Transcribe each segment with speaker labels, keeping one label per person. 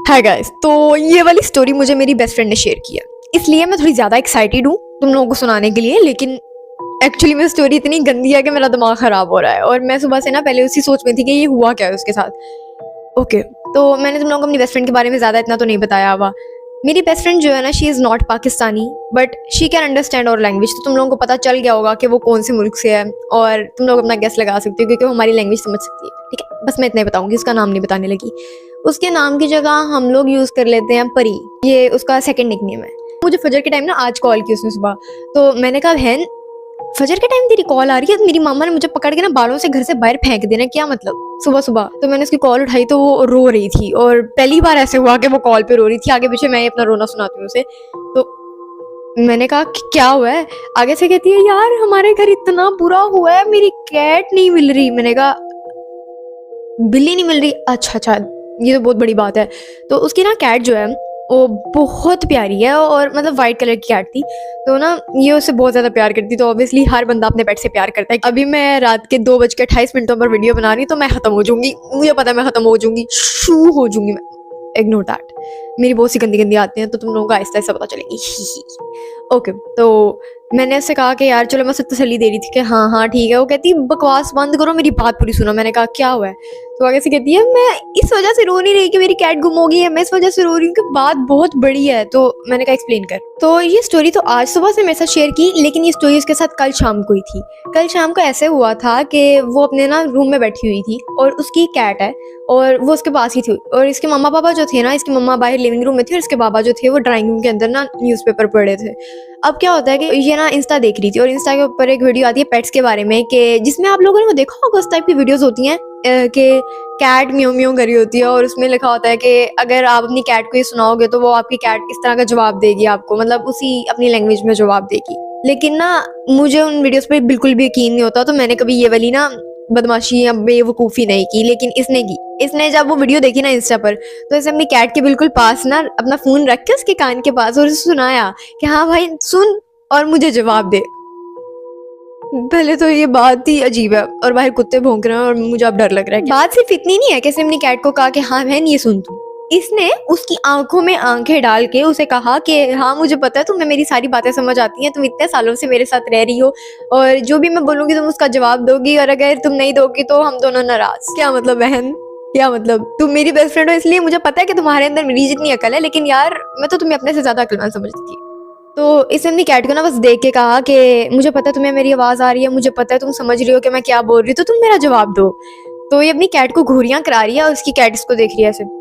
Speaker 1: Hi guys, तो ये वाली स्टोरी मुझे मेरी बेस्ट फ्रेंड ने शेयर किया, इसलिए मैं थोड़ी ज़्यादा एक्साइटेड हूँ तुम लोगों को सुनाने के लिए। लेकिन एक्चुअली में स्टोरी इतनी गंदी है कि मेरा दिमाग ख़राब हो रहा है और मैं सुबह से ना पहले उसी सोच में थी कि ये हुआ क्या है उसके साथ। ओके, तो मैंने तुम लोगों को अपनी बेस्ट फ्रेंड के बारे में ज़्यादा इतना तो नहीं बताया हुआ। मेरी बेस्ट फ्रेंड जो है ना, she is not Pakistani but she can understand our language. तो तुम लोगों को पता चल गया होगा कि वो कौन से मुल्क से है और तुम लोग अपना गेस लगा सकते हो क्योंकि वो हमारी लैंग्वेज समझ सकती है। ठीक है, बस मैं इतना ही बताऊंगी, उसका नाम नहीं बताने लगी। उसके नाम की जगह हम लोग यूज़ कर लेते हैं परी, ये उसका सेकंड निकनेम है। मुझे फजर के टाइम ना आज कॉल की उसने सुबह, तो मैंने कहा बहन फजर के टाइम तेरी कॉल आ रही है? तो मेरी मामा ने मुझे पकड़ के ना बालों से घर से बाहर फेंक देना, क्या मतलब सुबह सुबह। तो मैंने उसकी कॉल उठाई तो वो रो रही थी और पहली बार ऐसे हुआ कि वो कॉल पे रो रही थी। आगे पीछे मैं अपना रोना सुनाती हूँ उसे। तो मैंने कहा कि क्या हुआ है? आगे से कहती है यार हमारे घर इतना बुरा हुआ है, मेरी कैट नहीं मिल रही। मैंने कहा बिल्ली नहीं मिल रही? अच्छा अच्छा, ये तो बहुत बड़ी बात है। तो उसकी ना कैट जो है वो बहुत प्यारी है और मतलब वाइट कलर की कैट थी। तो ना ये उससे बहुत ज़्यादा प्यार करती, तो ऑब्वियसली हर बंदा अपने पेट से प्यार करता है। अभी मैं रात के 2:28 पर वीडियो बना रही हूँ तो मैं ख़त्म हो जाऊंगी, मुझे पता है मैं ख़त्म हो जाऊंगी, शू हो जाऊंगी मैं। इग्नोर दैट, मेरी बहुत सी गंदी गंदी आती हैं तो तुम लोगों को आहिस्ता आहिस्ता पता चलेंगी। ओके, तो मैंने उससे कहा कि यार चलो, मैं उससे तसल्ली दे रही थी कि हाँ हाँ ठीक है। वो कहती बकवास बंद करो, मेरी बात पूरी सुनो। मैंने कहा क्या हुआ है? तो आगे से कहती है मैं इस वजह से रो नहीं रही कि मेरी कैट गुम हो गई है, मैं इस वजह से रो रही हूँ कि बात बहुत बड़ी है। तो मैंने कहा एक्सप्लेन कर। तो ये स्टोरी तो आज सुबह से मेरे साथ शेयर की, लेकिन ये स्टोरी उसके साथ कल शाम को ही थी। कल शाम को ऐसे हुआ था कि वो अपने ना रूम में बैठी हुई थी और उसकी कैट है और वो उसके पास ही थी। और इसके मम्मा पापा जो थे ना, इसकी मम्मा बाहर लिविंग रूम में थी और इसके बाबा जो थे वो ड्राइंग रूम के अंदर ना न्यूज़पेपर पढ़ रहे थे। अब क्या होता है कि ये ना इंस्टा देख रही थी और इंस्टा के ऊपर एक वीडियो आती है पेट्स के बारे में, कि जिसमें आप लोगों ने वो देखा होगा, उस टाइप की वीडियोस होती हैं कि कैट म्यू म्यू करी होती है और उसमें लिखा होता है कि अगर आप अपनी कैट को ये सुनाओगे तो वो आपकी कैट इस तरह का जवाब देगी आपको, मतलब उसी अपनी लैंग्वेज में जवाब देगी। लेकिन ना मुझे उन वीडियोस पे बिल्कुल भी यकीन नहीं होता, तो मैंने कभी ये वाली ना बदमाशी या बेवकूफ़ी नहीं की। लेकिन इसने की। इसने जब वो वीडियो देखी ना इंस्टा पर, तो इसने अपनी कैट के बिल्कुल पास ना अपना फ़ोन रख के उसके कान के पास और उसे सुनाया कि हाँ भाई सुन और मुझे जवाब दे। पहले तो ये बात ही अजीब है और बाहर कुत्ते भौंक रहे हैं और मुझे अब डर लग रहा है। बात सिर्फ इतनी नहीं है कि इसने अपनी कैट को कहा कि हाँ बहन ये सुन तू। इसने उसकी आंखों में आंखें डाल के उसे कहा कि हाँ मुझे पता है तुम्हें मेरी सारी बातें समझ आती हैं, तुम इतने सालों से मेरे साथ रह रही हो और जो भी मैं बोलूंगी तुम उसका जवाब दोगी और अगर तुम नहीं दोगी तो हम दोनों नाराज। क्या मतलब बहन, क्या मतलब? तुम मेरी बेस्ट फ्रेंड हो इसलिए मुझे पता है कि तुम्हारे अंदर मेरी जितनी अकल है, लेकिन यार मैं तो तुम्हें अपने से ज्यादा अक्लमंद समझती थी। तो इसने अपनी कैट को ना बस देख के कहा कि मुझे पता है तुम्हें मेरी आवाज़ आ रही है, मुझे पता है तुम समझ रही हो कि मैं क्या बोल रही हूँ, तो तुम मेरा जवाब दो। तो ये अपनी कैट को घूरियां करा रही है और उसकी कैट इसको देख रही है ऐसे।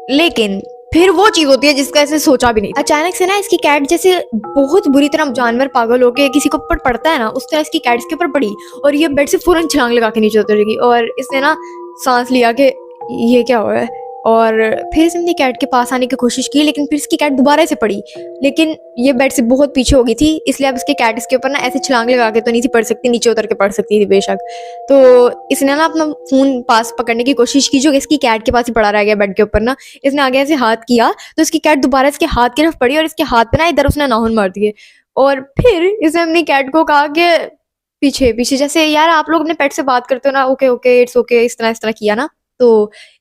Speaker 1: लेकिन फिर वो चीज़ होती है जिसका ऐसे सोचा भी नहीं। अचानक से ना इसकी कैट जैसे बहुत बुरी तरह जानवर पागल होके किसी को ऊपर पड़ता है ना, उस तरह इसकी कैट इसके ऊपर पड़ी और ये बेड से फौरन छलांग लगा के नीचे उतर गई और इसने ना सांस लिया कि ये क्या हो रहा है। और फिर इसने अपनी कैट के पास आने की कोशिश की, लेकिन फिर इसकी कैट दोबारा से पड़ी, लेकिन ये बेड से बहुत पीछे हो गई थी, इसलिए अब इसकी कैट इसके ऊपर ना ऐसे छलांग लगा के तो नहीं थी पड़ सकती, नीचे उतर के पड़ सकती थी बेशक। तो इसने ना अपना फोन पास पकड़ने की कोशिश की जो इसकी कैट के पास ही पड़ा रह गया बेड के ऊपर ना। इसने आगे ऐसे हाथ किया तो इसकी कैट दोबारा इसके हाथ की तरफ पड़ी और इसके हाथ पे ना इधर उसने नाखून मार दिए। और फिर इसने अपनी कैट को कहा कि पीछे पीछे, जैसे यार आप लोग अपने पेट से बात करते हो ना, ओके ओके इट्स ओके, इस तरह किया ना। तो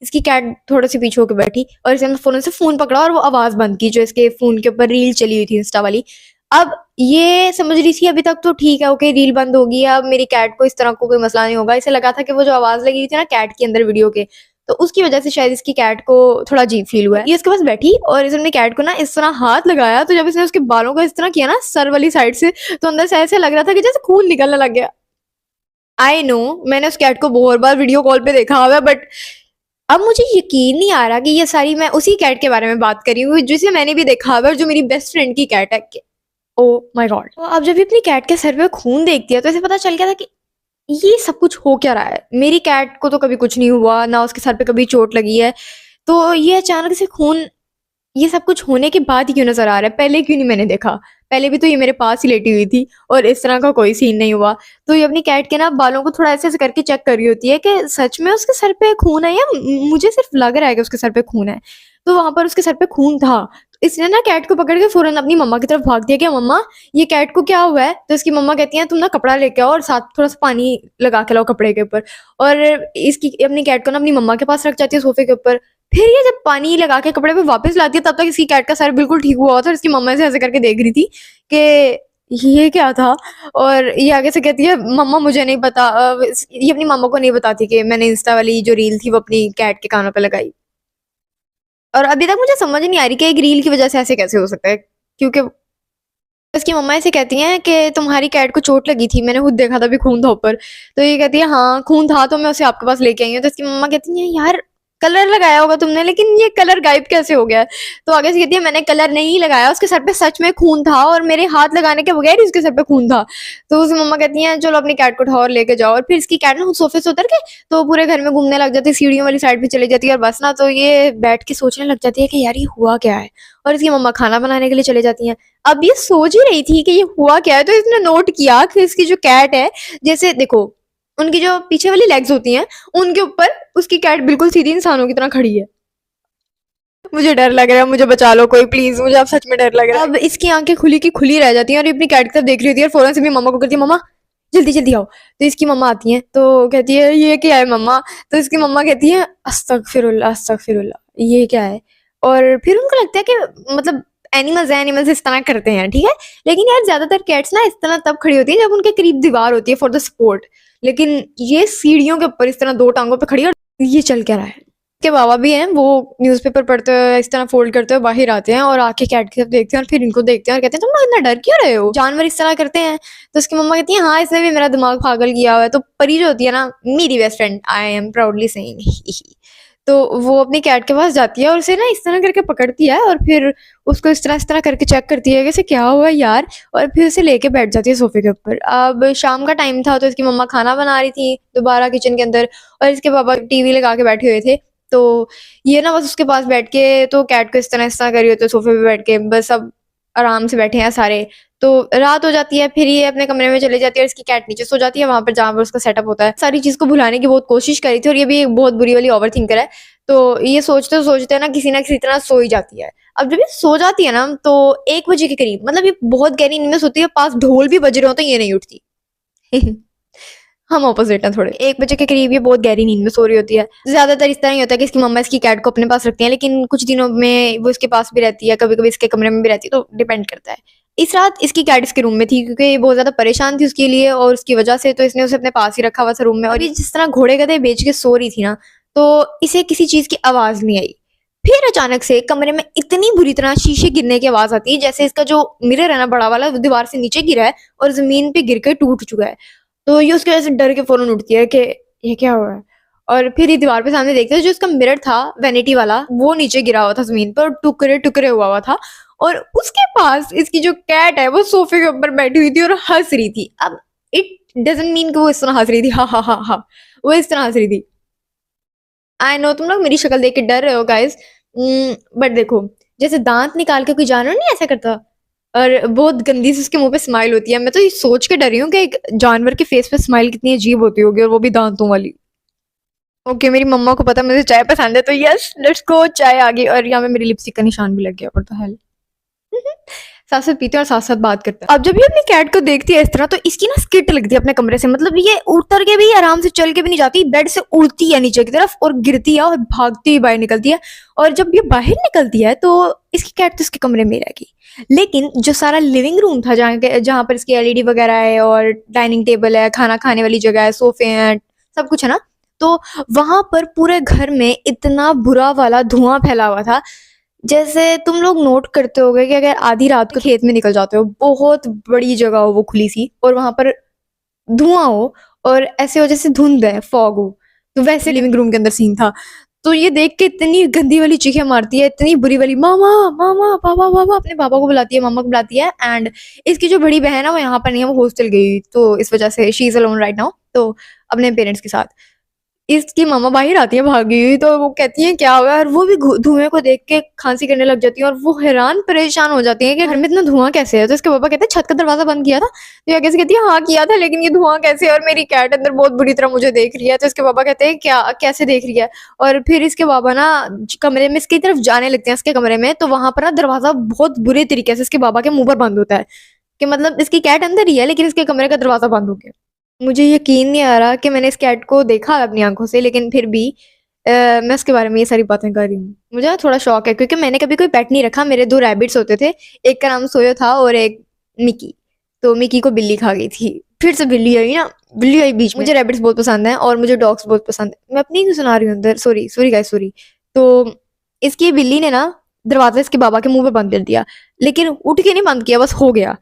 Speaker 1: इसकी कैट थोड़ी सी पीछे होकर बैठी और इसने फोन से फोन पकड़ा और वो आवाज बंद की जो इसके फोन के ऊपर रील चली हुई थी इंस्टा वाली। अब ये समझ रही थी अभी तक तो ठीक है, ओके रील बंद होगी, अब मेरी कैट को इस तरह को कोई मसला नहीं होगा। इसे लगा था कि वो जो आवाज लगी हुई थी ना कैट के अंदर वीडियो के, तो उसकी वजह से शायद इसकी कैट को थोड़ा अजीब फील हुआ है। ये उसके पास बैठी और इसने कैट को ना इस तरह हाथ लगाया, तो जब इसने उसके बालों को इस तरह किया ना सर वाली साइड से, तो अंदर से ऐसे लग रहा था कि जैसे खून निकलने लग गया। आई नो मैंने उस कैट को बहुत बार वीडियो कॉल पे देखा हुआ है, बट अब मुझे यकीन नहीं आ रहा कि ये सारी मैं उसी कैट के बारे में बात कर रही हूँ जिसे मैंने भी देखा हुआ है और जो मेरी बेस्ट फ्रेंड की कैट है। Oh my God. तो अब जब भी अपनी कैट के सर पे खून देखती है तो इसे पता चल गया था कि ये सब कुछ हो क्या रहा है। मेरी कैट को तो कभी कुछ नहीं हुआ, ना उसके सर पे कभी चोट लगी है, तो ये अचानक से खून ये सब कुछ होने के बाद ही क्यों नजर आ रहा है? पहले क्यों नहीं मैंने देखा? पहले भी तो ये मेरे पास ही लेटी हुई थी और इस तरह का कोई सीन नहीं हुआ। तो ये अपनी कैट के ना बालों को थोड़ा ऐसे ऐसे करके चेक कर रही होती है कि सच में उसके सर पे खून है या मुझे सिर्फ लग रहा है कि उसके सर पे खून है। तो वहां पर उसके सर पे खून था। तो इसने ना कैट को पकड़ के फौरन अपनी मम्मा की तरफ भाग दिया कि मम्मा ये कैट को क्या हुआ है। तो इसकी मम्मा कहती है तुम ना कपड़ा लेके आओ और साथ थोड़ा सा पानी लगा के लाओ कपड़े के ऊपर। और इसकी अपनी कैट को ना अपनी मम्मा के पास रख जाती है सोफे के ऊपर। फिर ये जब पानी लगा के कपड़े पे वापस लाती है तब तक इसकी कैट का सर बिल्कुल ठीक हुआ था और इसकी मम्मा से ऐसे करके देख रही थी कि ये क्या था। और ये आगे से कहती है मम्मा मुझे नहीं पता। ये अपनी मम्मा को नहीं बताती कि मैंने इंस्टा वाली जो रील थी वो अपनी कैट के कानों पे लगाई। और अभी तक मुझे समझ नहीं आ रही कि एक रील की वजह से ऐसे कैसे हो सकता है, क्योंकि इसकी मम्मा ऐसे कहती हैं कि तुम्हारी कैट को चोट लगी थी, मैंने खुद देखा था, अभी खून था ऊपर। तो ये कहती है हाँ खून था तो मैं उसे आपके पास लेके आई हूँ। तो इसकी मम्मा कहती है यार कलर लगाया होगा तुमने, लेकिन ये कलर गायब कैसे हो गया है? तो आगे से कहती है मैंने कलर नहीं लगाया, उसके सर पे सच में खून था और मेरे हाथ लगाने के बगैर ही उसके सर पे खून था। तो उसकी मम्मा कहती है चलो अपनी कैट को उठाओ और लेके जाओ। और फिर इसकी कैट ना सोफे से उतर के तो पूरे घर में घूमने लग जाती है, सीढ़ियों वाली साइड पे चली जाती है और बस ना तो ये बैठ के सोचने लग जाती है कि यार ये हुआ क्या है। और इसकी मम्मा खाना बनाने के लिए चले जाती हैं। अब ये सोच ही रही थी कि ये हुआ क्या है, तो इसने नोट किया कि इसकी जो कैट है, जैसे देखो उनकी जो पीछे वाली लेग्स होती हैं उनके ऊपर उसकी कैट बिल्कुल सीधी इंसानों की तरह खड़ी है। मुझे डर लग रहा है, मुझे बचा लो कोई प्लीज, मुझे अब सच में डर लग रहा है। अब इसकी आंखें खुली की खुली रह जाती हैं और ये अपनी कैट की तरफ देख रही होती है और फौरन से भी मम्मा को करती है मम्मा जल्दी जल्दी आओ। तो इसकी मम्मा आती हैं तो कहती है ये क्या है मम्मा? तो इसकी मम्मा कहती है अस्तगफिरुल्लाह अस्तगफिरुल्लाह, ये क्या है? और फिर उनको लगता है कि मतलब एनिमल्स है, एनिमल्स इस तरह करते हैं, ठीक है। लेकिन यार ज्यादातर कैट्स ना इस तरह तब खड़ी होती है जब उनके करीब दीवार होती है फॉर द सपोर्ट। लेकिन ये सीढ़ियों के ऊपर इस तरह दो टांगों पे खड़ी है और ये चल क्या रहा है। के बाबा भी हैं, वो न्यूज़पेपर पढ़ते हुए इस तरह फोल्ड करते हुए बाहर आते हैं और आके कैट की तरफ देखते हैं और फिर इनको देखते हैं और कहते हैं तुम लोग इतना डर क्यों रहे हो, जानवर इस तरह करते हैं। तो उसकी मम्मा कहती है हाँ इसने भी मेरा दिमाग पागल किया हुआ है। तो परी जो होती है ना, मेरी best friend, I am proudly saying तो वो अपनी कैट के पास जाती है और उसे ना इस तरह करके पकड़ती है और फिर उसको इस तरह करके चेक करती है कि इसे क्या हुआ यार। और फिर उसे लेके बैठ जाती है सोफे के ऊपर। अब शाम का टाइम था तो इसकी मम्मा खाना बना रही थी दोबारा किचन के अंदर और इसके पापा टीवी लगा के बैठे हुए थे। तो ये ना बस उसके पास बैठ के तो कैट को इस तरह करी होती है सोफे पे बैठ के, बस सब आराम से बैठे हैं सारे। तो रात हो जाती है, फिर ये अपने कमरे में चली जाती है और इसकी कैट नीचे सो जाती है वहां पर जहाँ पर उसका सेटअप होता है। सारी चीज को भुलाने की बहुत कोशिश करी थी और ये भी एक बहुत बुरी वाली ओवर थिंकर है। तो ये सोचते सोचते ना किसी तरह सो ही जाती है। अब जब ये सो जाती है ना तो 1 बजे के करीब, मतलब ये बहुत गहरी नींद में सोती है, पास ढोल भी बज रहे हो तो ये नहीं उठती हम ऑपोजिट हैं थोड़े। 1 बजे के करीब ये बहुत गहरी नींद में सो रही होती है। ज्यादातर इस तरह ही होता है कि इसकी मम्मा इसकी कैट को अपने पास रखती है, लेकिन कुछ दिनों में वो इसके पास भी रहती है, कभी कभी इसके कमरे में भी रहती है, तो डिपेंड करता है। इस रात इसकी कैट इसके रूम में थी क्योंकि ये बहुत ज्यादा परेशान थी उसके लिए और उसकी वजह से, तो इसने उसे अपने पास ही रखा हुआ था रूम में। और ये जिस तरह घोड़े गधे बेच के सो रही थी ना, तो इसे किसी चीज की आवाज नहीं आई। फिर अचानक से कमरे में इतनी बुरी तरह शीशे गिरने की आवाज आती है जैसे इसका जो मिरर है ना बड़ा वाला, वो दीवार से नीचे गिरा है और जमीन पे गिर के टूट चुका है। तो ये उसकी वजह से डर के फौरन उठती है कि ये क्या हुआ है। और फिर ये दीवार पे सामने देखते हैं जो उसका मिरर था वैनिटी वाला, वो नीचे गिरा हुआ था जमीन पर और टुकड़े टुकड़े हुआ था। और उसके पास इसकी जो कैट है वो सोफे के ऊपर बैठी हुई थी और हंस रही थी। अब इट डजंट मीन कि वो इस तरह हंस रही थी, हा हा हा हा, वो इस तरह हंस रही थी। आई नो तुम लोग मेरी शक्ल देख के डर रहे हो गाइस, बट देखो जैसे दांत निकाल के कोई जानवर नहीं ऐसा करता और बहुत गंदी सी उसके मुंह पे स्माइल होती है। मैं तो ये सोच के डरी हूँ कि एक जानवर के फेस पे स्माइल कितनी अजीब होती होगी और वो भी दांतों वाली। ओके मेरी मम्मा को पता मुझे चाय पसंद है तो यस लेट्स गो, चाय आ गई और यहाँ पे मेरी लिपस्टिक का निशान भी लग गया, और तो हेल साथ साथ पीते हैं और साथ साथ बात करते हैं। अब जब ये अपनी कैट को देखती है इस तरह तो इसकी ना स्किट लगती है अपने कमरे से, मतलब ये उतर के भी आराम से चल के भी नहीं जाती, बेड से उड़ती है नीचे की तरफ और गिरती है और भागती हुई बाहर निकलती है। और जब ये बाहर निकलती है तो इसकी कैट तो इसके कमरे में ही रहेगी, लेकिन जो सारा लिविंग रूम था जहाँ पर इसकी एलईडी वगैरह है और डाइनिंग टेबल है, खाना खाने वाली जगह है, सोफे हैं, सब कुछ है ना, तो वहां पर पूरे घर में इतना बुरा वाला धुआं फैला हुआ था। जैसे तुम लोग नोट करते होगे कि अगर आधी रात को खेत में निकल जाते हो, बहुत बड़ी जगह हो वो खुली सी और वहां पर धुआं हो और ऐसे हो जैसे धुंध है, फॉग हो, तो वैसे लिविंग रूम के अंदर सीन था। तो ये देख के इतनी गंदी वाली चीखें मारती है, इतनी बुरी वाली, मामा मामा पापा पापा, अपने पापा को बुलाती है, मामा को बुलाती है। एंड इसकी जो बड़ी बहन है वो यहाँ पर नहीं है, वो हॉस्टल गई, तो इस वजह से she is alone right now, तो अपने पेरेंट्स के साथ। इसकी मामा बाहर आती है भागी हुई, तो वो कहती है क्या हुआ, और वो भी धुएं को देख के खांसी करने लग जाती है और वो हैरान परेशान हो जाती है कि घर में इतना धुआं कैसे है। तो इसके पापा कहते हैं छत का दरवाजा बंद किया था, तो ये कैसे कहती है हाँ किया था, लेकिन ये धुआं कैसे, और मेरी कैट अंदर बहुत बुरी तरह मुझे देख रही है। तो इसके पापा कहते हैं क्या कैसे देख रही है, और फिर इसके पापा ना कमरे में इसकी तरफ जाने लगते हैं, इसके कमरे में, तो वहां पर ना दरवाजा बहुत बुरे तरीके से इसके पापा के मुंह पर बंद होता है कि मतलब इसकी कैट अंदर ही है लेकिन इसके कमरे का दरवाजा बंद हो गया। मुझे यकीन नहीं आ रहा कि मैंने इस कैट को देखा अपनी आंखों से, लेकिन फिर भी मैं उसके बारे में ये सारी बातें कर रही हूँ। मुझे ना थोड़ा शौक है क्योंकि मैंने कभी कोई पेट नहीं रखा। मेरे 2 रैबिट्स होते थे, एक का नाम सोयो था और एक मिकी। तो मिकी को बिल्ली खा गई थी, फिर से बिल्ली आई ना, बिल्ली आई बीच में। मुझे रैबिट्स बहुत पसंद हैं और मुझे डॉग्स बहुत पसंद है। मैं अपनी ही सुना रही हूँ अंदर, सॉरी सॉरी गाइस सॉरी। तो इसकी बिल्ली ने ना दरवाजा इसके बाबा के मुंह पे बंद कर दिया, लेकिन उठ के नहीं बंद किया, बस हो गया।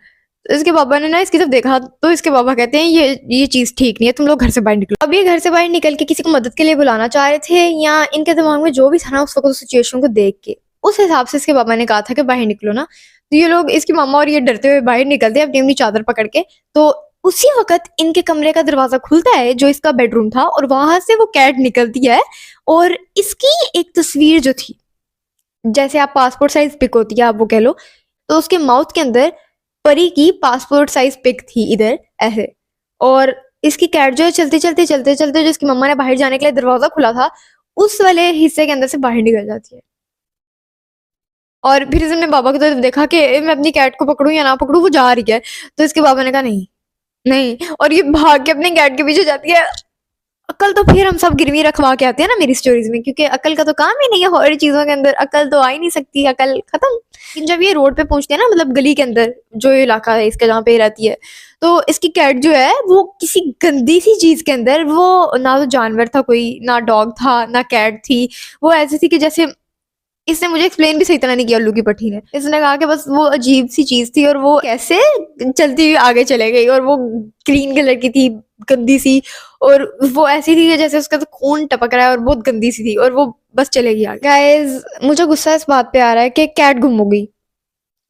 Speaker 1: तो इसके पापा ने ना इसकी जब देखा तो इसके पापा कहते हैं ये चीज ठीक नहीं है, तुम लोग घर से बाहर निकलो। अब ये घर से बाहर निकल के किसी को मदद के लिए बुलाना चाह रहे थे, या इनके दिमाग में जो भी था ना उस वक्त उस सिचुएशन को देख के उस हिसाब से इसके पापा ने कहा था कि बाहर निकलो ना। तो ये लोग, इसकी मामा और ये डरते हुए बाहर निकलते हैं अपनी अपनी चादर पकड़ के। तो उसी वक्त इनके कमरे का दरवाजा खुलता है जो इसका बेडरूम था, और वहां से वो कैट निकलती है और इसकी एक तस्वीर जो थी, जैसे आप पासपोर्ट साइज पिक होती है आप वो कह लो, तो उसके माउथ के अंदर परी की पासपोर्ट साइज पिक थी इधर ऐसे। और इसकी कैट जो है चलते चलते चलते चलते जो इसकी मम्मा ने बाहर जाने के लिए दरवाजा खुला था उस वाले हिस्से के अंदर से बाहर निकल जाती है। और फिर इसने बाबा की तरफ देखा कि मैं अपनी कैट को पकड़ूं या ना पकड़ूं, वो जा रही है। तो इसके बाबा ने कहा नहीं नहीं, और ये भाग के अपने कैट के पीछे जाती है। अकल तो फिर हम सब गिरवी रखवा के आते हैं ना मेरी स्टोरीज में, क्योंकि अकल का तो काम ही नहीं है हॉरर चीजों के अंदर, अकल तो आ ही नहीं सकती, अकल खत्म। लेकिन जब ये रोड पे पहुंचते हैं ना, मतलब गली के अंदर जो इलाका है इसका जहाँ पे रहती है, तो इसकी कैट जो है वो किसी गंदी सी चीज के अंदर, वो ना तो जानवर था कोई, ना डॉग था ना कैट थी, वो ऐसी थी कि जैसे, इसने मुझे एक्सप्लेन भी सही तरह नहीं किया उल्लू की पट्टी ने। इसने कहा कि बस वो अजीब सी चीज थी और वो कैसे चलती हुई आगे चले गई, और वो ग्रीन कलर की थी, गंदी सी, और वो ऐसी थी कि जैसे उसका तो खून टपक रहा है, और बहुत गंदी सी थी, और वो बस चलेगी आगे। गाइस मुझे गुस्सा इस बात पे आ रहा है कि कैट गुम हो गई।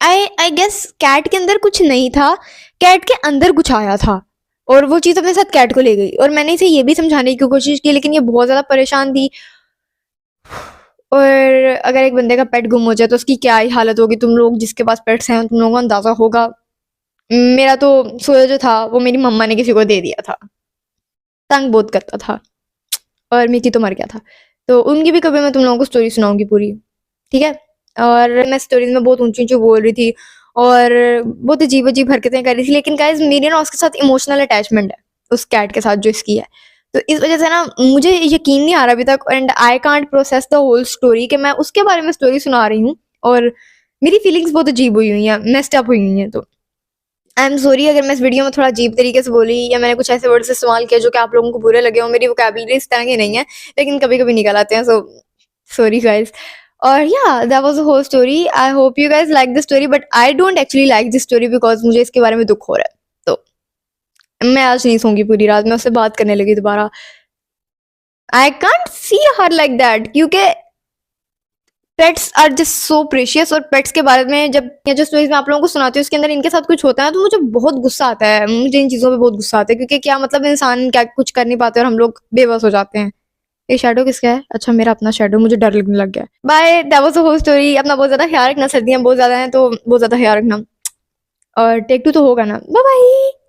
Speaker 1: आई गेस कैट के अंदर कुछ नहीं था, कैट के अंदर कुछ आया था और वो चीज अपने साथ कैट को ले गई। और मैंने इसे ये भी समझाने की कोशिश की, लेकिन ये बहुत ज्यादा परेशान थी। और अगर एक बंदे का पेट गुम हो जाए तो उसकी क्या ही हालत होगी। तुम लोग जिसके पास पेट्स हैं तुम लोगों को अंदाजा होगा। मेरा तो सोया जो था वो मेरी मम्मा ने किसी को दे दिया था, तंग बहुत करता था, और मिकी तो मर गया था। तो उनकी भी कभी मैं तुम लोगों को स्टोरी सुनाऊंगी पूरी, ठीक है। और मैं स्टोरीज में बहुत ऊंची ऊंची बोल रही थी और बहुत अजीब अजीब हरकतें कर रही थी, लेकिन गाइस मेरी ना उसके साथ इमोशनल अटैचमेंट है, उस कैट के साथ जो इसकी है। तो इस वजह से ना मुझे यकीन नहीं आ रहा अभी तक, and I can't process the whole story कि मैं उसके बारे में स्टोरी सुना रही हूँ, और मेरी फीलिंग्स बहुत अजीब हुई हैं, मेस्ड अप हुई हैं। तो आई एम सॉरी अगर मैं इस वीडियो में थोड़ा अजीब तरीके से बोली, या मैंने कुछ ऐसे वर्ड्स इस्तेमाल किए जो कि आप लोगों को बुरे लगे हो। मेरी वोकैबुलरी इस तरह की नहीं है, लेकिन कभी कभी निकल आते हैं, सो सॉरी गाइज। और या that was the whole story. I hope you guys like the story, but I don't actually like this story because मुझे इसके बारे में दुख हो रहा है। तो मैं आज नहीं सोऊंगी पूरी रात, मैं उससे बात करने लगी दोबारा। I can't see her like that, क्योंकि pets are just so precious. और पेट्स के बारे में जब ये जो स्टोरीज मैं आप लोगों को सुनाती हूँ उसके अंदर इनके साथ कुछ होता है तो मुझे बहुत गुस्सा आता है। मुझे इन चीजों पे बहुत गुस्सा आता है, क्योंकि क्या मतलब इंसान क्या कुछ कर नहीं पाते और हम लोग बेबस हो जाते हैं। ये शैडो किसका है? अच्छा मेरा अपना शैडो, मुझे डर लगने लग गया। Bye, that was the whole story. अपना बहुत ज्यादा ख्याल रखना, सर्दियां बहुत ज्यादा हैं तो बहुत ज्यादा ख्याल रखना, और टेक 2 तो होगा ना। Bye bye.